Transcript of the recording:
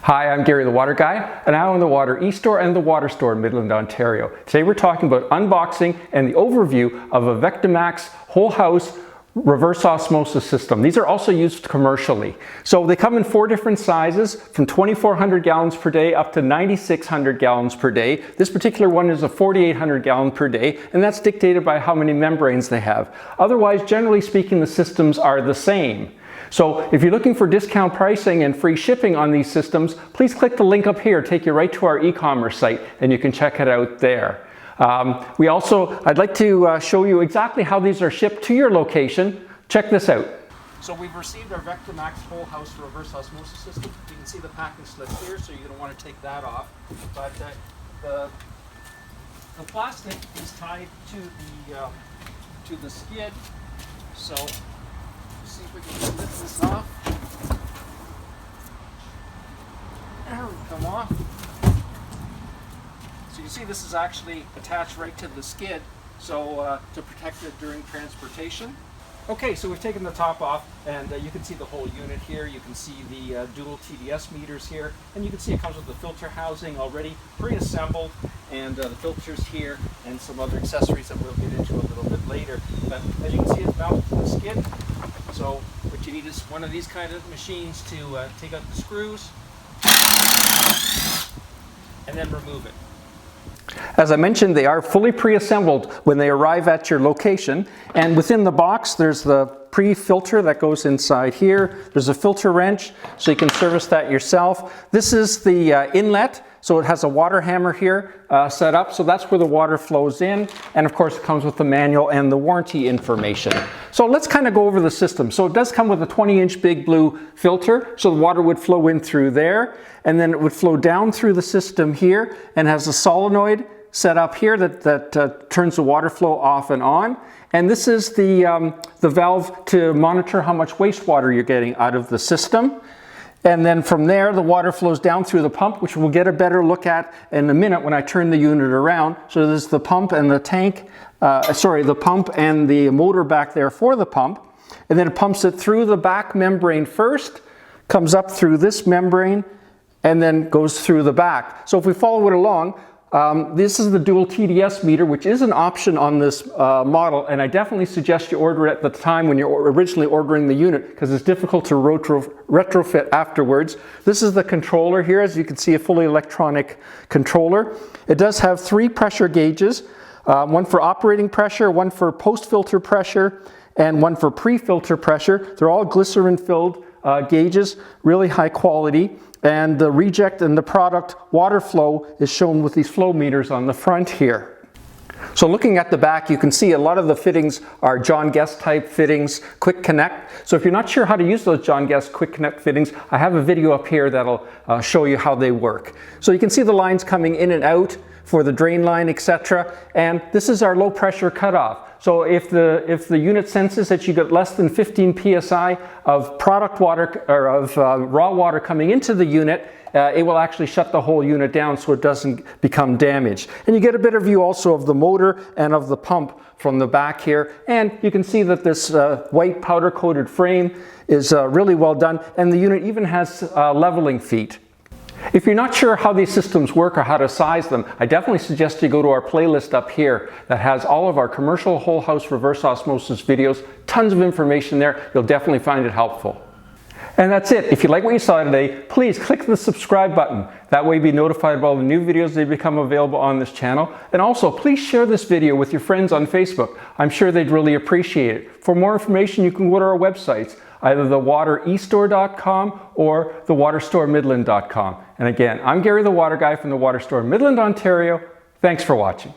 Hi, I'm Gary the Water Guy, and I own the Water eStore and the Water Store in Midland, Ontario. Today we're talking about unboxing and the overview of a Vectamaxx whole house reverse osmosis system. These are also used commercially. So they come in 4 different sizes, from 2,400 gallons per day up to 9,600 gallons per day. This particular one is a 4,800 gallon per day, and that's dictated by how many membranes they have. Otherwise, generally speaking, the systems are the same. So if you're looking for discount pricing and free shipping on these systems, please click the link up here, take you right to our e-commerce site, and you can check it out there. I'd like to show you exactly how these are shipped to your location. Check this out. So we've received our Vectamaxx whole house reverse osmosis system. You can see the packing slip here, so you're going to want to take that off. But the plastic is tied to the skid. So see if we can lift this off. There we come off. So you see this is actually attached right to the skid, so to protect it during transportation. Okay, so we've taken the top off, and you can see the whole unit here. You can see the dual TDS meters here, and you can see it comes with the filter housing already pre-assembled, and the filters here, and some other accessories that we'll get into a little bit later. But as you can see, it's mounted to the skid. So what you need is one of these kind of machines to take out the screws and then remove it. As I mentioned, they are fully pre-assembled when they arrive at your location, and within the box there's the pre-filter that goes inside here. There's a filter wrench, so you can service that yourself. This is the inlet, so it has a water hammer here set up, so that's where the water flows in, and of course it comes with the manual and the warranty information. So let's kind of go over the system. So it does come with a 20-inch big blue filter, so the water would flow in through there, and then it would flow down through the system here, and has a solenoid set up here that turns the water flow off and on. And this is the valve to monitor how much wastewater you're getting out of the system. And then from there, the water flows down through the pump, which we'll get a better look at in a minute when I turn the unit around. So there's the pump and the tank, the pump and the motor back there for the pump. And then it pumps it through the back membrane first, comes up through this membrane, and then goes through the back. So if we follow it along, this is the dual TDS meter, which is an option on this model, and I definitely suggest you order it at the time when you're originally ordering the unit, because it's difficult to retrofit afterwards. This is the controller here, as you can see, a fully electronic controller. It does have 3 pressure gauges, one for operating pressure, one for post-filter pressure, and one for pre-filter pressure. They're all glycerin-filled gauges, really high quality. And the reject and the product water flow is shown with these flow meters on the front here. So looking at the back, you can see a lot of the fittings are John Guest type fittings, quick connect. So if you're not sure how to use those John Guest quick connect fittings, I have a video up here that'll show you how they work. So you can see the lines coming in and out for the drain line, etc. And this is our low pressure cutoff. So if the unit senses that you get less than 15 psi of product water or of raw water coming into the unit, it will actually shut the whole unit down so it doesn't become damaged. And you get a better view also of the motor and of the pump from the back here. And you can see that this white powder coated frame is really well done, and the unit even has leveling feet. If you're not sure how these systems work or how to size them, I definitely suggest you go to our playlist up here that has all of our commercial whole house reverse osmosis videos. Tons of information there. You'll definitely find it helpful. And that's it. If you like what you saw today, please click the subscribe button. That way you'll be notified of all the new videos that become available on this channel. And also, please share this video with your friends on Facebook. I'm sure they'd really appreciate it. For more information, you can go to our websites, either thewaterestore.com or thewaterstoremidland.com. And again, I'm Gary the Water Guy from the Water Store, Midland, Ontario. Thanks for watching.